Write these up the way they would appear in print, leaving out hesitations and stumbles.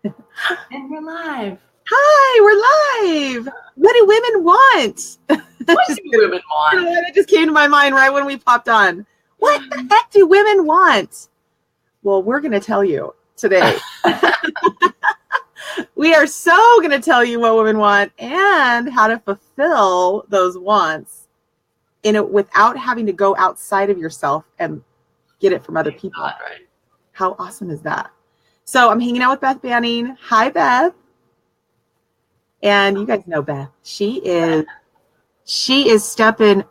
And we're live. Hi, we're live. What do women want? What do women want? It just came to my mind right when we popped on. What the heck do women want? Well, we're going to tell you today. We are so going to tell you what women want and how to fulfill those wants without having to go outside of yourself and get it from other people. God, right. How awesome is that? So I'm hanging out with Beth Banning. Hi, Beth. And you guys know Beth. She is stepping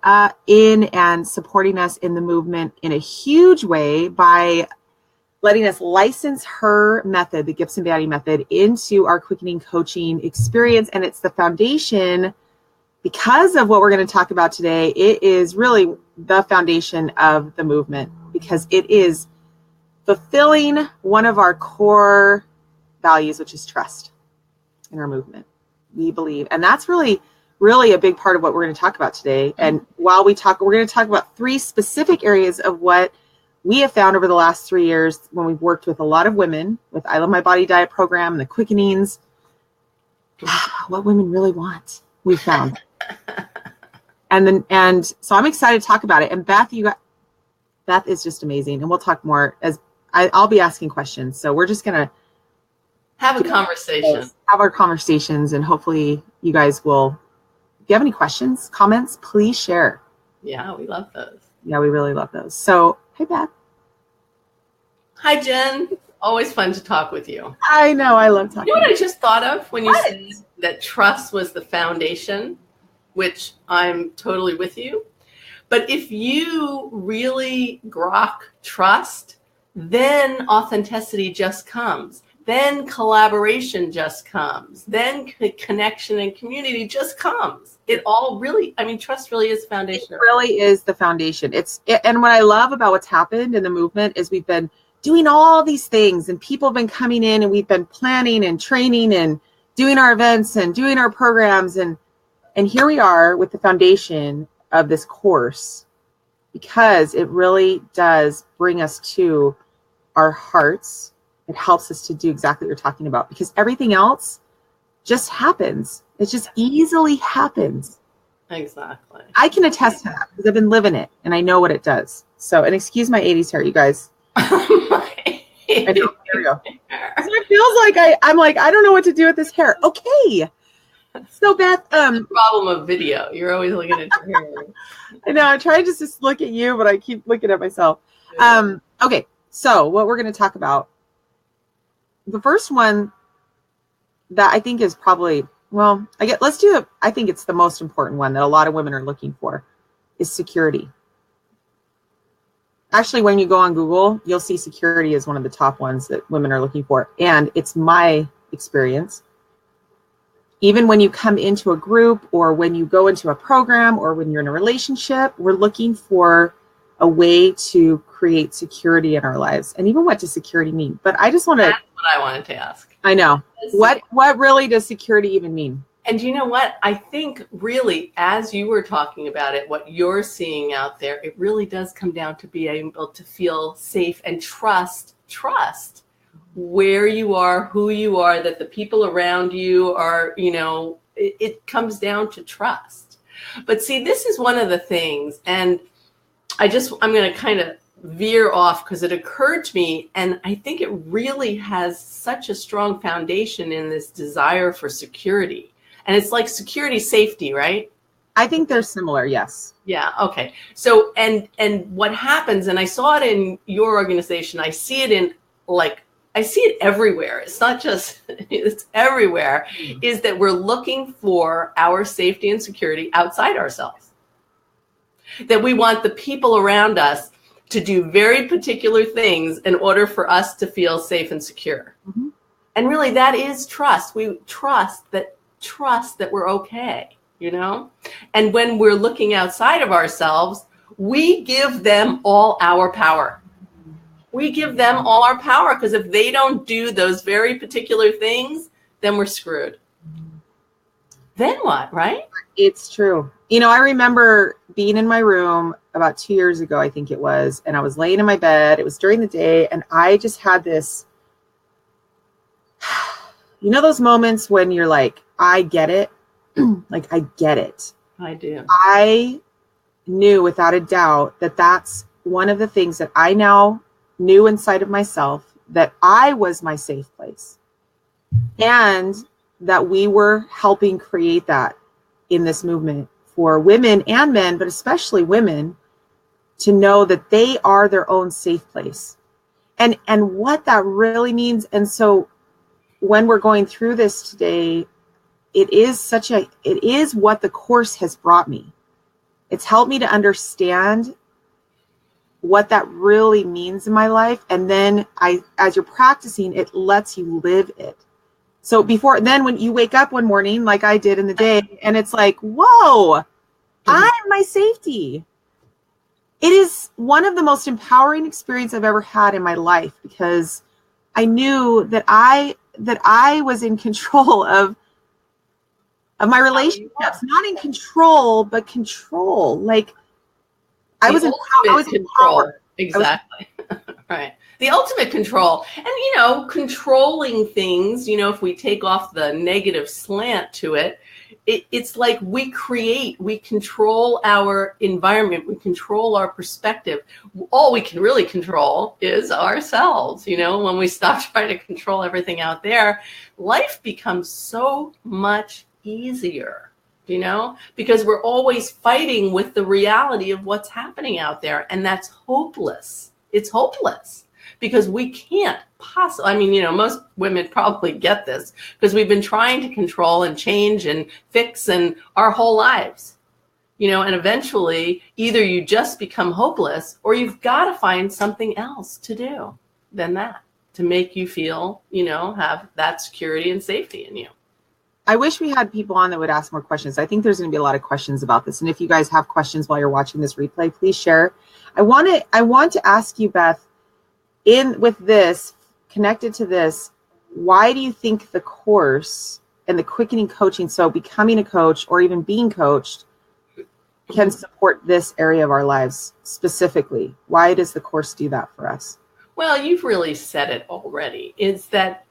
in and supporting us in the movement in a huge way by letting us license her method, the Gibson Banning Method, into our quickening coaching experience. And it's the foundation, because of what we're going to talk about today. It is really the foundation of the movement because it is fulfilling one of our core values, which is trust in our movement. We believe, and that's really a big part of what we're going to talk about today. And while we talk, we're going to talk about 3 specific areas of what we have found over the last 3 years when we've worked with a lot of women with I Love My Body Diet program and the Quickenings. What women really want, we found. And so I'm excited to talk about it. And Beth is just amazing, and we'll talk more as I'll be asking questions. So we're just gonna have a conversation, have our conversations, and hopefully you guys will. If you have any questions, comments, please share. Yeah, we love those. Yeah, we really love those. So, hey, Beth. Hi, Jen. Always fun to talk with you. I know. I love talking. You know what I just thought of when you said that trust was the foundation, which I'm totally with you. But if you really grok trust, then authenticity just comes. Then collaboration just comes. Then connection and community just comes. It all really, trust really is the foundation. It really is the foundation. And what I love about what's happened in the movement is we've been doing all these things, and people have been coming in, and we've been planning and training and doing our events and doing our programs. And here we are with the foundation of this course, because it really does bring us to our hearts. It helps us to do exactly what you're talking about, because everything else just happens. It just easily happens. Exactly. I can attest to that because I've been living it and I know what it does. So, and excuse my 80s hair, you guys. I know, there we go. So it feels like I'm like, I don't know what to do with this hair. Okay. So Beth, the problem of video. You're always looking at your hair. I know. I try to just look at you, but I keep looking at myself. Okay. So what we're going to talk about, the first one that I think is probably, let's do it. I think it's the most important one that a lot of women are looking for is security. Actually, when you go on Google, you'll see security is one of the top ones that women are looking for. And it's my experience. Even when you come into a group, or when you go into a program, or when you're in a relationship, we're looking for a way to create security in our lives. And even what does security mean? But I just want to... That's what I wanted to ask. I know. What really does security even mean? And you know what? I think really, as you were talking about it, what you're seeing out there, it really does come down to being able to feel safe and trust where you are, who you are, that the people around you are, it comes down to trust. But see, this is one of the things, and I'm going to kind of veer off because it occurred to me, and I think it really has such a strong foundation in this desire for security. And it's like security, safety, right? I think they're similar, yes. Yeah, okay. So, and what happens, and I saw it in your organization, I see it everywhere. It's not just, it's everywhere, is that we're looking for our safety and security outside ourselves. That we want the people around us to do very particular things in order for us to feel safe and secure. Mm-hmm. And really that is trust. We trust that we're okay, And when we're looking outside of ourselves, we give them all our power. We give them all our power, because if they don't do those very particular things, then we're screwed. Then what, right? It's true. I remember being in my room about 2 years ago, I think it was, and I was laying in my bed. It was during the day, and I just had this You know those moments when you're like, I get it? Like, I get it. I do. I knew without a doubt that that's one of the things that I now knew inside of myself, that I was my safe place. And that we were helping create that in this movement for women and men, but especially women, to know that they are their own safe place. And what that really means. And so when we're going through this today, it is what the course has brought me. It's helped me to understand what that really means in my life. And then as you're practicing, it lets you live it. So then when you wake up one morning, like I did in the day, and it's like, whoa, I'm my safety. It is one of the most empowering experiences I've ever had in my life, because I knew that I was in control of my relationships, not in control, but control. Like I was in control. Exactly. Right. The ultimate control. And, controlling things, if we take off the negative slant to it, it's like we control our environment. We control our perspective. All we can really control is ourselves. When we stop trying to control everything out there, life becomes so much easier, because we're always fighting with the reality of what's happening out there. And that's hopeless. It's hopeless because we can't possibly, most women probably get this because we've been trying to control and change and fix and our whole lives, and eventually either you just become hopeless or you've got to find something else to do than that to make you feel, have that security and safety in you. I wish we had people on that would ask more questions. I think there's going to be a lot of questions about this. And if you guys have questions while you're watching this replay, please share. I want to ask you, Beth, with this, connected to this, why do you think the course and the quickening coaching, so becoming a coach or even being coached, can support this area of our lives specifically? Why does the course do that for us? Well, you've really said it already. Is that,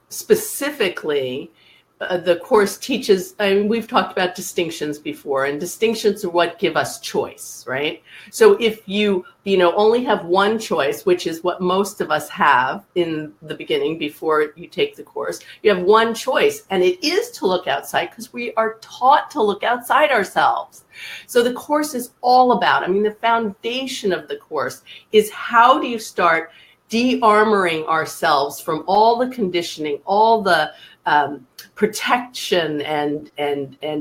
specifically, the course teaches, we've talked about distinctions before, and distinctions are what give us choice, right? So if you only have one choice, which is what most of us have in the beginning before you take the course, you have one choice, and it is to look outside because we are taught to look outside ourselves. So the course is all about, the foundation of the course is how do you start de-armoring ourselves from all the conditioning, all the protection and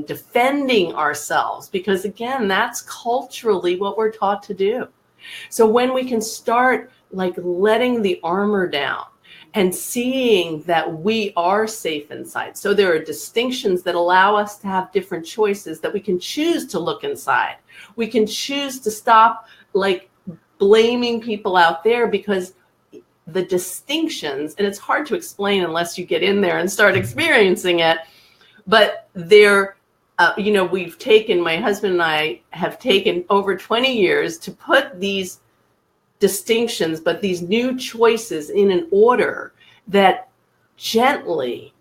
defending ourselves, because again, that's culturally what we're taught to do. So when we can start letting the armor down and seeing that we are safe inside. So there are distinctions that allow us to have different choices, that we can choose to look inside. We can choose to stop blaming people out there, because the distinctions, and it's hard to explain unless you get in there and start experiencing it, but they're, my husband and I have taken over 20 years to put these distinctions, but these new choices in an order that gently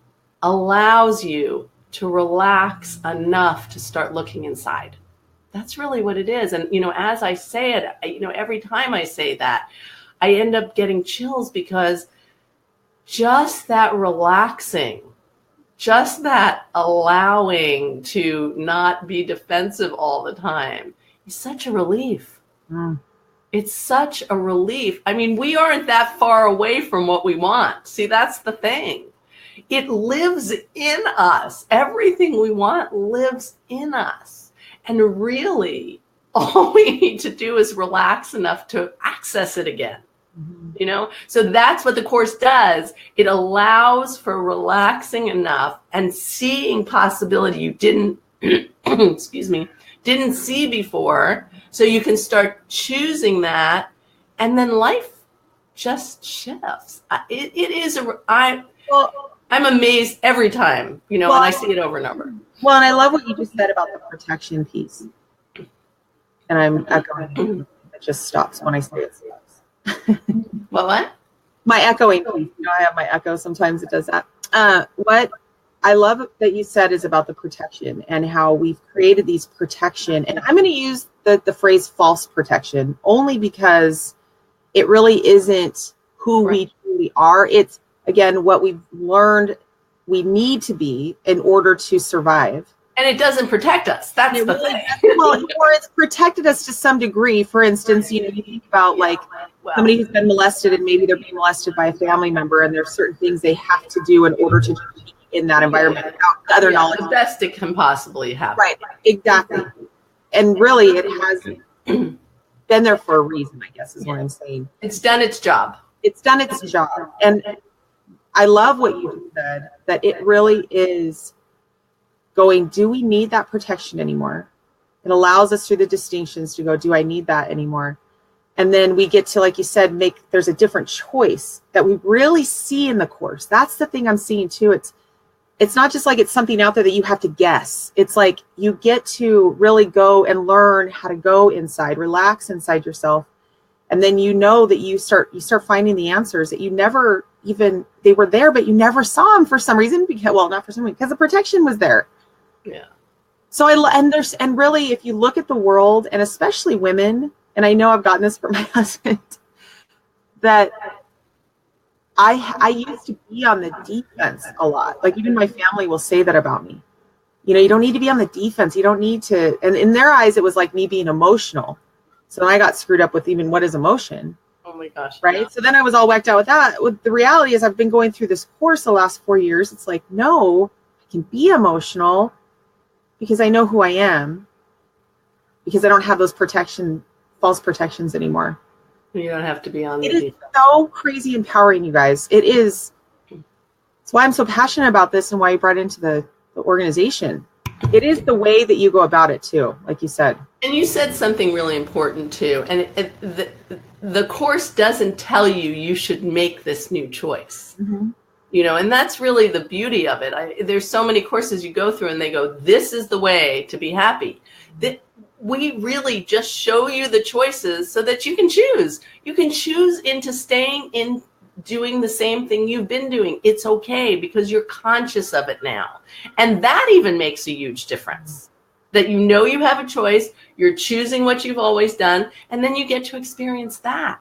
allows you to relax enough to start looking inside. That's really what it is. And, as I say it, every time I say that, I end up getting chills, because just that relaxing, just that allowing to not be defensive all the time is such a relief. Mm. It's such a relief. We aren't that far away from what we want. See, that's the thing. It lives in us. Everything we want lives in us. And really, all we need to do is relax enough to access it again. Mm-hmm. So that's what the course does. It allows for relaxing enough and seeing possibility you didn't, didn't see before. So you can start choosing that, and then life just shifts. I'm amazed every time, and I see it over and over. Well, and I love what you just said about the protection piece. And I'm echoing. It just stops when I say it stops. What? My echoing piece. I have my echo. Sometimes it does that. What I love that you said is about the protection and how we've created these protection. And I'm going to use the phrase false protection only because it really isn't who we truly are. It's, again, what we've learned we need to be in order to survive. And it doesn't protect us. That's the thing. Well, or it's protected us to some degree. For instance, you think about like somebody who's been molested and maybe they're being molested by a family member, and there's certain things they have to do in order to be in that environment without other knowledge. The best it can possibly happen. Right, exactly. And really, it has been there for a reason, I guess, is what I'm saying. It's done its job. It's done its job. And I love what you said, that it really is going, do we need that protection anymore? It allows us through the distinctions to go, do I need that anymore? And then we get to, like you said, there's a different choice that we really see in the course. That's the thing I'm seeing too. It's not just like it's something out there that you have to guess. It's like you get to really go and learn how to go inside, relax inside yourself. And then you know that you start finding the answers that you never even, they were there, but you never saw them for some reason. Not for some reason, because the protection was there. Yeah. So and really, if you look at the world, and especially women, and I know I've gotten this from my husband, that I used to be on the defense a lot. Like even my family will say that about me. You don't need to be on the defense. You don't need to. And in their eyes, it was like me being emotional. So I got screwed up with even what is emotion. Oh my gosh. Right. Yeah. So then I was all whacked out with that. The reality is I've been going through this course the last 4 years. It's like, no, I can be emotional because I know who I am, because I don't have those false protections anymore. You don't have to be on the defense. It is so crazy empowering, you guys. It is. That's why I'm so passionate about this and why you brought it into the organization. It is the way that you go about it too, like you said. And you said something really important too. And the course doesn't tell you should make this new choice. Mm-hmm. And that's really the beauty of it. There's so many courses you go through and they go, this is the way to be happy. That we really just show you the choices so that you can choose. You can choose into staying in doing the same thing you've been doing. It's okay because you're conscious of it now. And that even makes a huge difference. That you have a choice, you're choosing what you've always done, and then you get to experience that.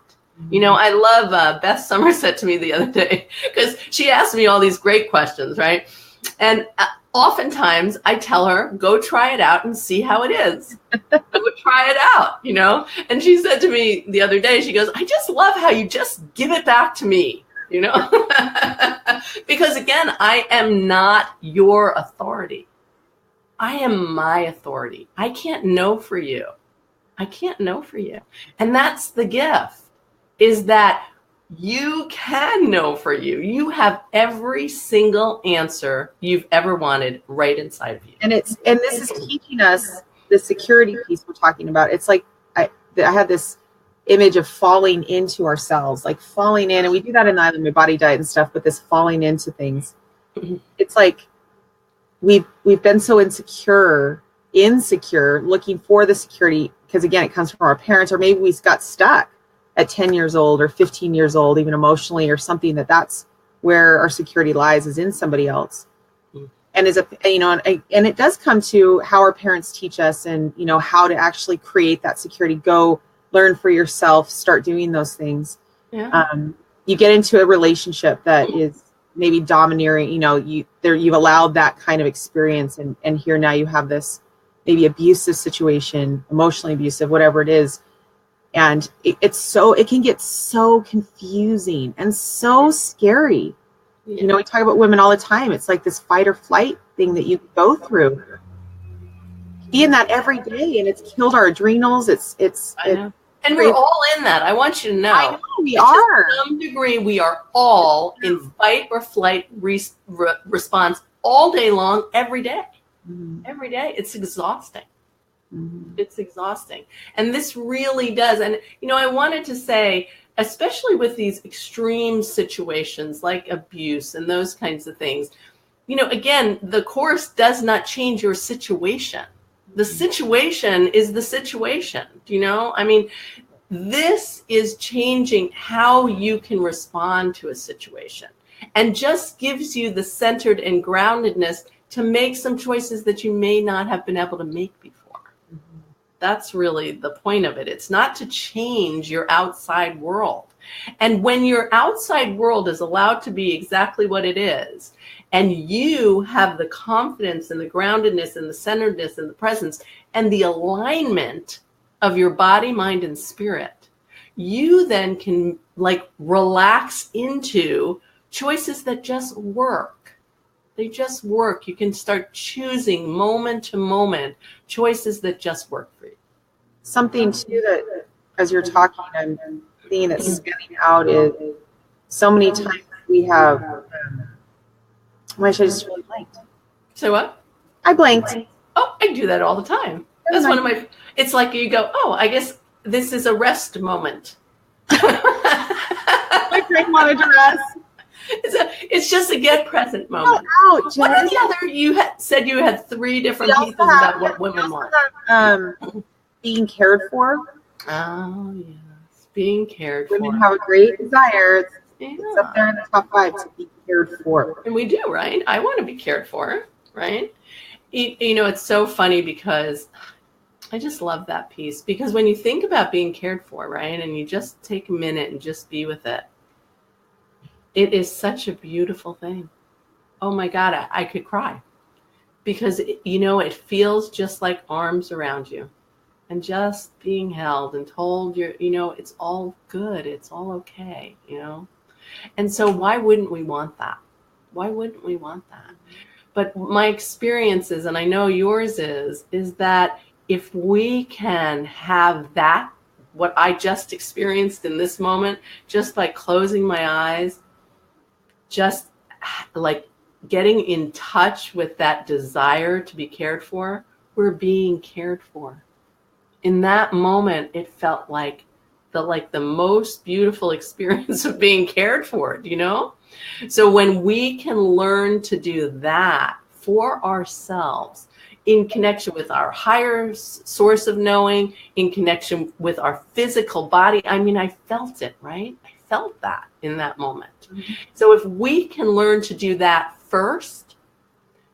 I love Beth Summers said to me the other day, because she asked me all these great questions, right? And oftentimes I tell her, go try it out and see how it is. Go try it out, And she said to me the other day, she goes, I just love how you just give it back to me, Because again, I am not your authority. I am my authority. I can't know for you. And that's the gift, is that you can know for you. You have every single answer you've ever wanted right inside of you. And this is teaching us the security piece we're talking about. It's like I had this image of falling into ourselves, like falling in, and we do that in the Island of Body Diet and stuff, but this falling into things. Mm-hmm. It's like we've been so insecure, looking for the security, because again, it comes from our parents, or maybe we got stuck at 10 years old or 15 years old, even emotionally, or something that's where our security lies, is in somebody else. Mm. And and it does come to how our parents teach us, and how to actually create that security. Go learn for yourself, start doing those things. Yeah. You get into a relationship that is maybe domineering, you've allowed that kind of experience, and here now you have this maybe abusive situation, emotionally abusive, whatever it is. And it can get so confusing and so scary. Yeah. We talk about women all the time. It's like this fight or flight thing that you go through. Being that every day, and it's killed our adrenals. And we're all in that. I want you to know. I know we are. To some degree, we are all in fight or flight response all day long, every day. Mm-hmm. Every day. It's exhausting. Mm-hmm. It's exhausting. And this really does. And, I wanted to say, especially with these extreme situations like abuse and those kinds of things, again, the course does not change your situation. The situation is the situation, this is changing how you can respond to a situation. and just gives you the centered and groundedness to make some choices that you may not have been able to make before. That's really the point of it. It's not to change your outside world. And when your outside world is allowed to be exactly what it is, and you have the confidence and the groundedness and the centeredness and the presence and the alignment of your body, mind, and spirit, you then can like relax into choices that just work. They just work. You can start choosing moment to moment choices that just work for you. Something too that, as you're talking, I'm seeing it spinning out is so many times we have. I just really blanked. So what? I blanked. Oh, I do that all the time. That's one of my. It's like you go, oh, I guess this is a rest moment. My brain wanted to rest. It's just a get present moment. Oh, ouch. What are the other? You said you had 3 different pieces about what women want. Being cared for. Oh yes, being cared for. Women have a great desire. It's up there in the top 5 to be cared for. And we do, right? I want to be cared for, right? You know, it's so funny because I just love that piece. Because when you think about being cared for, right, and you just take a minute and just be with it, it is such a beautiful thing. Oh my God, I could cry. Because, you know, it feels just like arms around you. And just being held and told you know, it's all good. It's all okay, you know. And so why wouldn't we want that? Why wouldn't we want that? But my experience is, and I know yours is that if we can have that, what I just experienced in this moment, just by closing my eyes, just like getting in touch with that desire to be cared for, we're being cared for. In that moment, it felt like the most beautiful experience of being cared for, you know? So when we can learn to do that for ourselves, in connection with our higher source of knowing, in connection with our physical body, I mean, I felt it, right? I felt that in that moment. Mm-hmm. So if we can learn to do that first,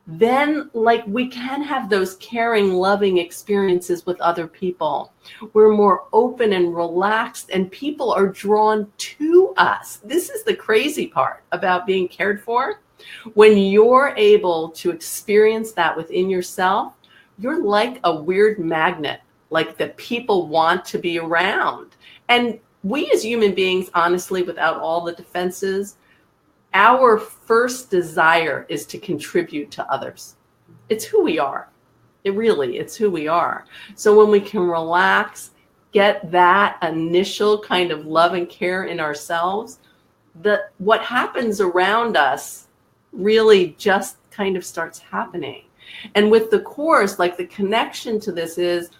then like we can have those caring, loving experiences with other people. We're more open and relaxed, and people are drawn to us. This is the crazy part about being cared for. When you're able to experience that within yourself, you're like a weird magnet, like that people want to be around. And we as human beings, honestly, without all the defenses, our first desire is to contribute to others. It's who we are. It's who we are. So when we can relax, get that initial kind of love and care in ourselves, what happens around us really just kind of starts happening. And with the Course, like the connection to this is,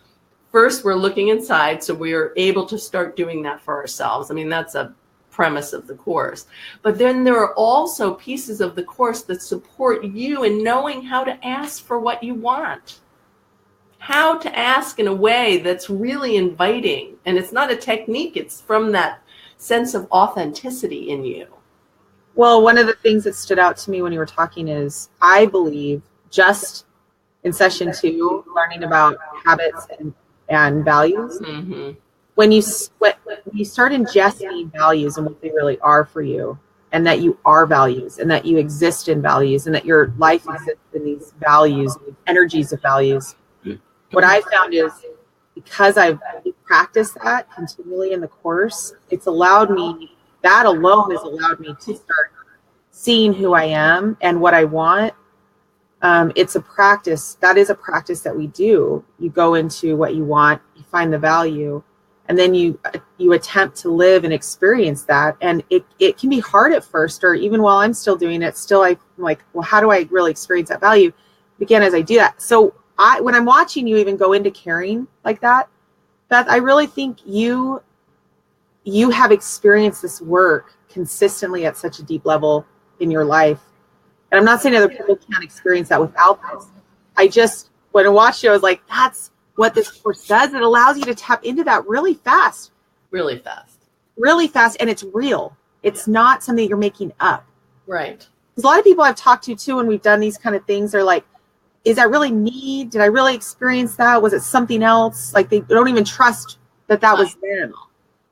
first we're looking inside, so we are able to start doing that for ourselves. I mean, that's a premise of the Course. But then there are also pieces of the Course that support you in knowing how to ask for what you want. How to ask in a way that's really inviting. And it's not a technique, it's from that sense of authenticity in you. Well, one of the things that stood out to me when you were talking is, I believe, just in session 2, learning about habits and values, mm-hmm. when you start ingesting values and what they really are for you, and that you are values, and that you exist in values, and that your life exists in these values, energies of values, what I found is, because I've practiced that continually in the Course, it's allowed me, that alone has allowed me to start seeing who I am and what I want. It's a practice. That is a practice that we do. You go into what you want, you find the value, and then you attempt to live and experience that. And it can be hard at first, or even while I'm still doing it, still I'm like, well, how do I really experience that value? Again, as I do that. So when I'm watching you even go into caring like that, Beth, I really think you have experienced this work consistently at such a deep level in your life. And I'm not saying other people can't experience that without this. When I watched you, I was like, that's what this Course does. It allows you to tap into that really fast. Really fast. Really fast. And it's real. It's not something you're making up. Right. Because a lot of people I've talked to too, when we've done these kind of things, they're like, is that really me? Did I really experience that? Was it something else? Like they don't even trust that was them.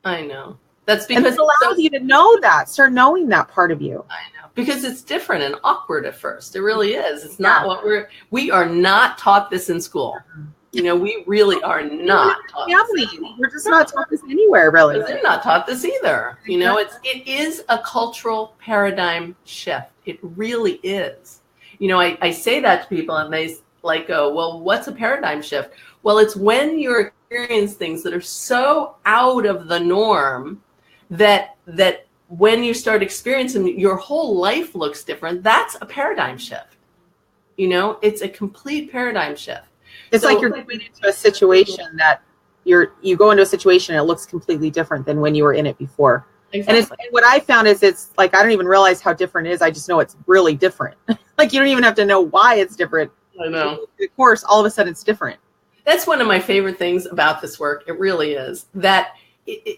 I know. That's and because it allows you to know that, start knowing that part of you. I know. Because it's different and awkward at first. It really is. It's not what we are not taught this in school. You know, we really are not taught this. We're just not taught this anywhere, really. They're not taught this either. You know, it is a cultural paradigm shift. It really is. You know, I say that to people and they like go, well, what's a paradigm shift? Well, it's when you experience things that are so out of the norm that when you start experiencing your whole life looks different. That's a paradigm shift. You know, it's a complete paradigm shift. It's like you're going into a situation that you go into a situation and it looks completely different than when you were in it before. Exactly. And what I found is it's like I don't even realize how different it is. I just know it's really different. Like you don't even have to know why it's different. I know. Of course, all of a sudden it's different. That's one of my favorite things about this work. It really is that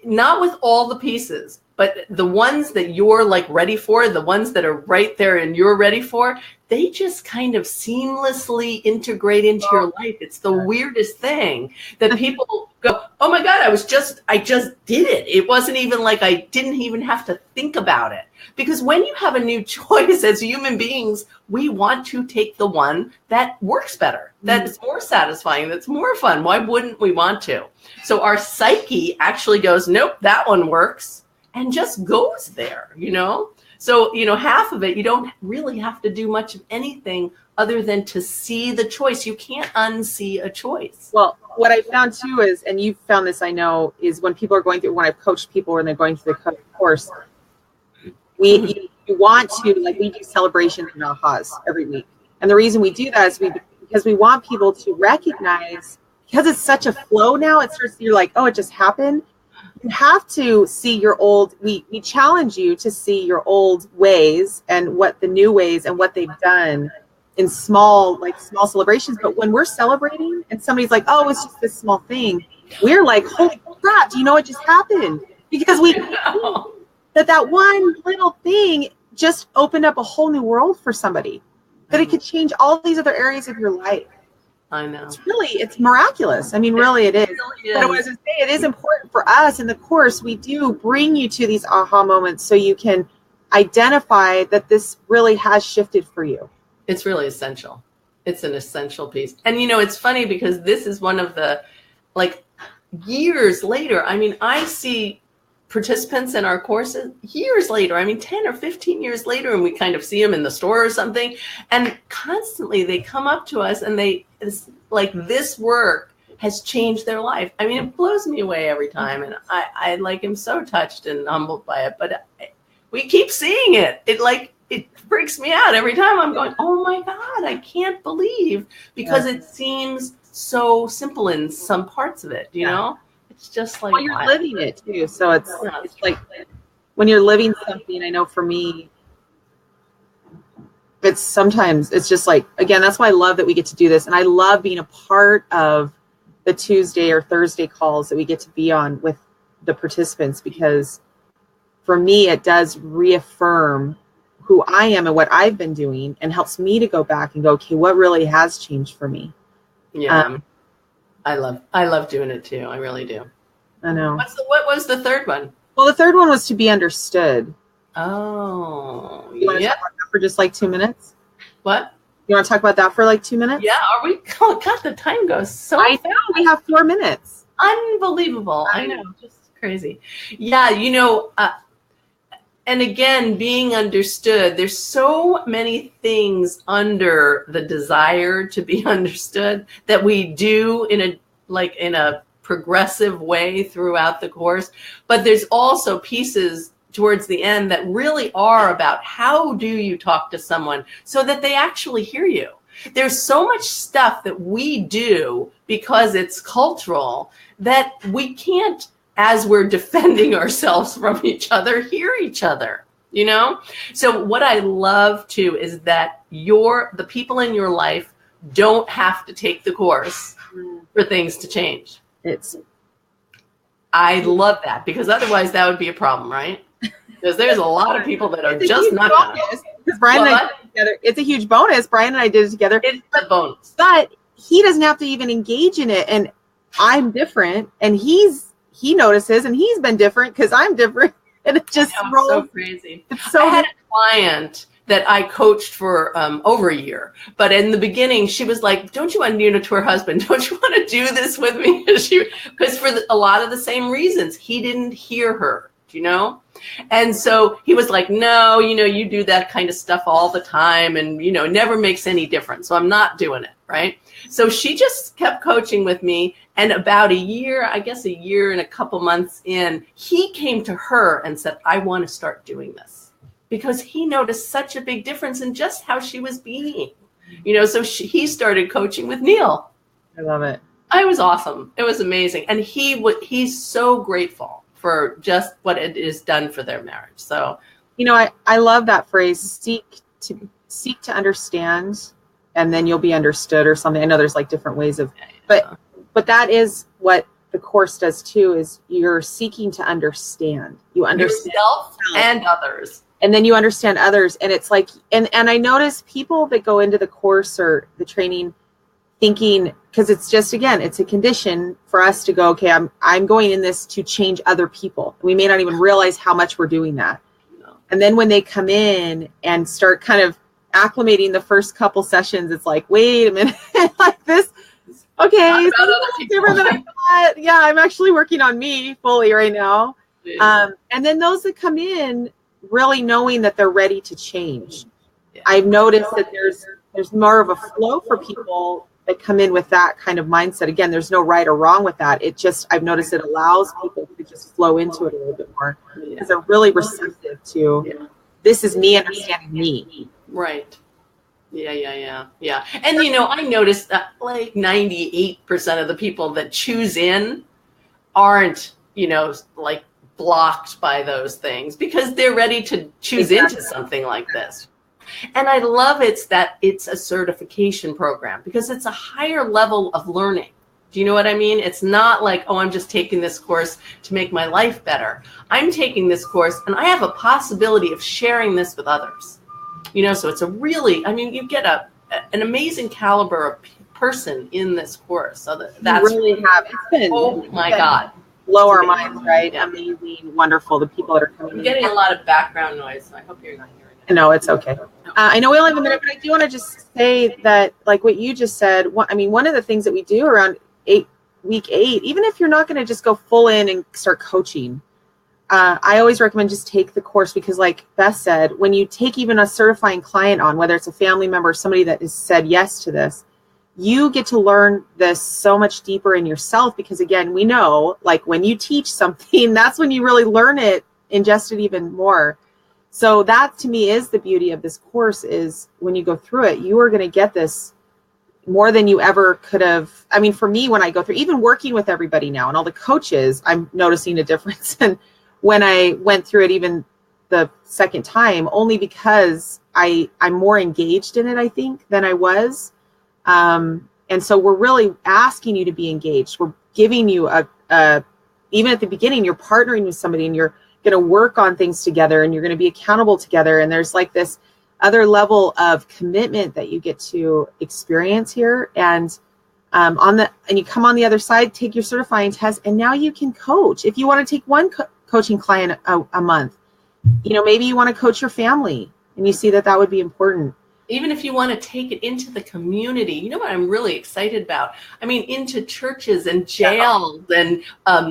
not with all the pieces, but the ones that you're like ready for, the ones that are right there and you're ready for, they just kind of seamlessly integrate into your life. It's the weirdest thing that people go, oh my God, I just did it. It wasn't even like I didn't even have to think about it. Because when you have a new choice as human beings, we want to take the one that works better, that's more satisfying, that's more fun. Why wouldn't we want to? So our psyche actually goes, nope, that one works, and just goes there, you know? So, you know, half of it, you don't really have to do much of anything other than to see the choice. You can't unsee a choice. Well, what I found too is, and you've found this, I know, is when people are going through, when I've coached people when they're going through the course, you want to, like we do celebrations and ahas every week. And the reason we do that is because we want people to recognize, because it's such a flow now, it starts, you're like, oh, it just happened. You have to see your old, we challenge you to see your old ways and what the new ways and what they've done in small celebrations. But when we're celebrating and somebody's like, oh, it's just this small thing, we're like, holy crap, do you know what just happened? Because we know that one little thing just opened up a whole new world for somebody, that it could change all these other areas of your life. I know. It's miraculous. I mean, really it is. But I was going to say, it is important for us in the course. We do bring you to these aha moments so you can identify that this really has shifted for you. It's really essential. It's an essential piece. And, you know, it's funny because this is one of the, like, years later. I mean, I see participants in our courses years later, I mean, 10 or 15 years later, and we kind of see them in the store or something. And constantly they come up to us and it's like, this work has changed their life. I mean, it blows me away every time. And I like am so touched and humbled by it, but we keep seeing it. It freaks me out every time. I'm going, oh my God, I can't believe, because it seems so simple in some parts of it, you know? It's just like, well, you're living it too. So it's like when you're living something, I know for me, it's just like, again, that's why I love that we get to do this. And I love being a part of the Tuesday or Thursday calls that we get to be on with the participants, because for me, it does reaffirm who I am and what I've been doing, and helps me to go back and go, okay, what really has changed for me? Yeah. I love doing it too. I really do. I know. What was the third one? Well, the third one was to be understood. Oh, you want to talk about that for just like 2 minutes? What? You want to talk about that for like 2 minutes? Yeah. Are we? Oh God, the time goes so fast. I know. We have 4 minutes. Unbelievable. I know. Just crazy. Yeah. You know, and again, being understood, there's so many things under the desire to be understood that we do in a progressive way throughout the course. But there's also pieces towards the end that really are about how do you talk to someone so that they actually hear you. There's so much stuff that we do because it's cultural that we can't, as we're defending ourselves from each other, hear each other, you know? So what I love too is that the people in your life don't have to take the course for things to change. I love that, because otherwise that would be a problem, right? Because there's a lot of people that are It's a just huge not bonus, because Brian and I did it together. It's a huge bonus. Brian and I did it together. It's a bonus. But he doesn't have to even engage in it. And I'm different. And he notices, and he's been different because I'm different. And it just rolls. So crazy. It's so I had a client that I coached for over a year. But in the beginning, she was like, don't you want to to her husband, don't you want to do this with me? Because for a lot of the same reasons, he didn't hear her, And so he was like, no, you do that kind of stuff all the time and, it never makes any difference. So I'm not doing it, right? So she just kept coaching with me. And about a year and a couple months in, he came to her and said, I want to start doing this. Because he noticed such a big difference in just how she was being, so he started coaching with Neil. I love it. It was awesome. It was amazing. And he's so grateful for just what it has done for their marriage. So, I love that phrase, seek to understand, and then you'll be understood or something. I know there's like different ways of, but that is what the course does too, is you're seeking to understand. You understand yourself and others. And then you understand others. And it's like, and I notice people that go into the course or the training thinking, because it's just, again, it's a condition for us to go, okay, I'm going in this to change other people. We may not even realize how much we're doing that. No. And then when they come in and start kind of acclimating the first couple sessions, it's like, wait a minute, like this, okay, different than I thought. Yeah, I'm actually working on me fully right now. Yeah. And then those that come in, really knowing that they're ready to change. Yeah. I've noticed that there's more of a flow for people that come in with that kind of mindset. Again, there's no right or wrong with that. It just, I've noticed it allows people to just flow into it a little bit more because they're really receptive to, this is me understanding me. Right. Yeah. And, I noticed that like 98% of the people that choose in aren't, like, blocked by those things because they're ready to choose into something like this. And I love that it's a certification program because it's a higher level of learning. Do you know what I mean? It's not like, oh, I'm just taking this course to make my life better. I'm taking this course and I have a possibility of sharing this with others. So it's a really, you get an amazing caliber of person in this course. So that's really have. It's been, oh my God. Blow our minds, right? Yeah. Amazing, wonderful. The people that are coming. I'm getting a lot of background noise, so I hope you're not hearing it. No, it's okay. I know we only have a minute, but I do want to just say that, like what you just said, one of the things that we do around week 8, even if you're not going to just go full in and start coaching, I always recommend just take the course because, like Beth said, when you take even a certifying client on, whether it's a family member or somebody that has said yes to this, you get to learn this so much deeper in yourself because, again, we know, like, when you teach something, that's when you really learn it, ingest it even more. So that, to me, is the beauty of this course, is when you go through it, you are going to get this more than you ever could have. For me, when I go through, even working with everybody now and all the coaches, I'm noticing a difference. And when I went through it even the second time, only because I'm more engaged in it, I think, than I was. And so we're really asking you to be engaged. We're giving you even at the beginning, you're partnering with somebody and you're going to work on things together and you're going to be accountable together. And there's like this other level of commitment that you get to experience here. And you come on the other side, take your certifying test, and now you can coach. If you want to take one coaching client a month, maybe you want to coach your family and you see that would be important. Even if you want to take it into the community, you know what I'm really excited about? Into churches and jails and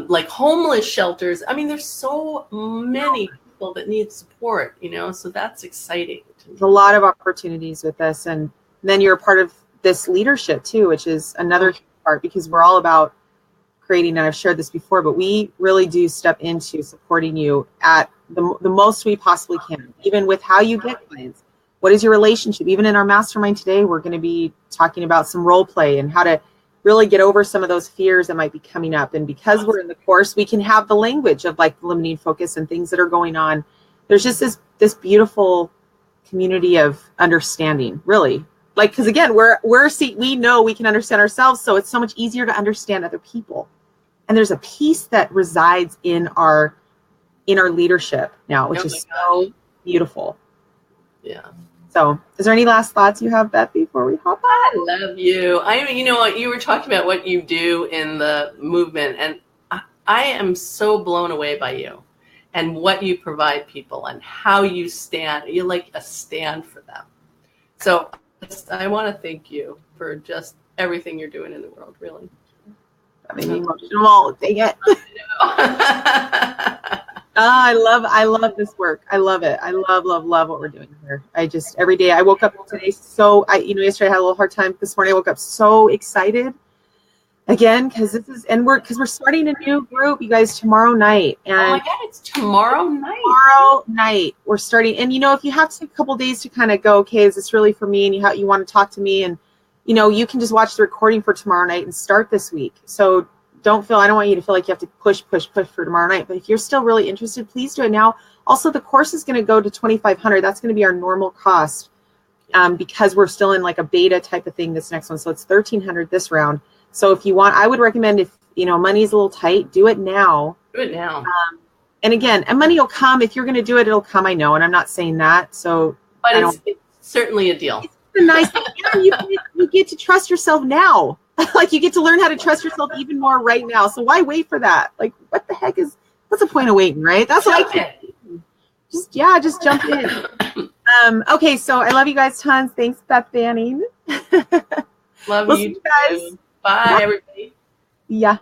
like homeless shelters. There's so many people that need support, so that's exciting. There's a lot of opportunities with this. And then you're a part of this leadership too, which is another part, because we're all about creating, and I've shared this before, but we really do step into supporting you at the most we possibly can, even with how you get clients. What is your relationship? Even in our mastermind today, we're going to be talking about some role play and how to really get over some of those fears that might be coming up. And because we're in the course, we can have the language of like limiting focus and things that are going on. There's just this beautiful community of understanding, really. Like, because again, we know we can understand ourselves, so it's so much easier to understand other people. And there's a peace that resides in in our leadership now, which is so beautiful. Yeah. So is there any last thoughts you have, Beth, before we hop on? I love you. You know what, you were talking about what you do in the movement, and I am so blown away by you and what you provide people and how you stand. You're like a stand for them. So I want to thank you for just everything you're doing in the world, really. I mean, emotional. Dang it. I love this work. I love it. I love what we're doing here. I just, every day I woke up today. Yesterday I had a little hard time. This morning I woke up so excited again, because we're starting a new group, you guys, tomorrow night. And oh my God, it's tomorrow night. Tomorrow night we're starting. And if you have to take a couple days to kind of go, okay, is this really for me? And you want to talk to me, and you can just watch the recording for tomorrow night and start this week. So I don't want you to feel like you have to push for tomorrow night. But if you're still really interested, please do it now. Also, the course is going to go to $2,500. That's going to be our normal cost, because we're still in like a beta type of thing this next one. So it's $1,300 this round. So if you want, I would recommend, if money's a little tight, do it now. Do it now. And again, and money will come. If you're going to do it, it'll come. I know, and I'm not saying that. So, but it's certainly a deal. It's a nice thing. You get to trust yourself now. Like, you get to learn how to trust yourself even more right now. So why wait for that? Like, what's the point of waiting, right? That's what I think. Just jump in. Okay, so I love you guys tons. Thanks, Beth Banning. Love you guys. Bye, everybody. Yeah.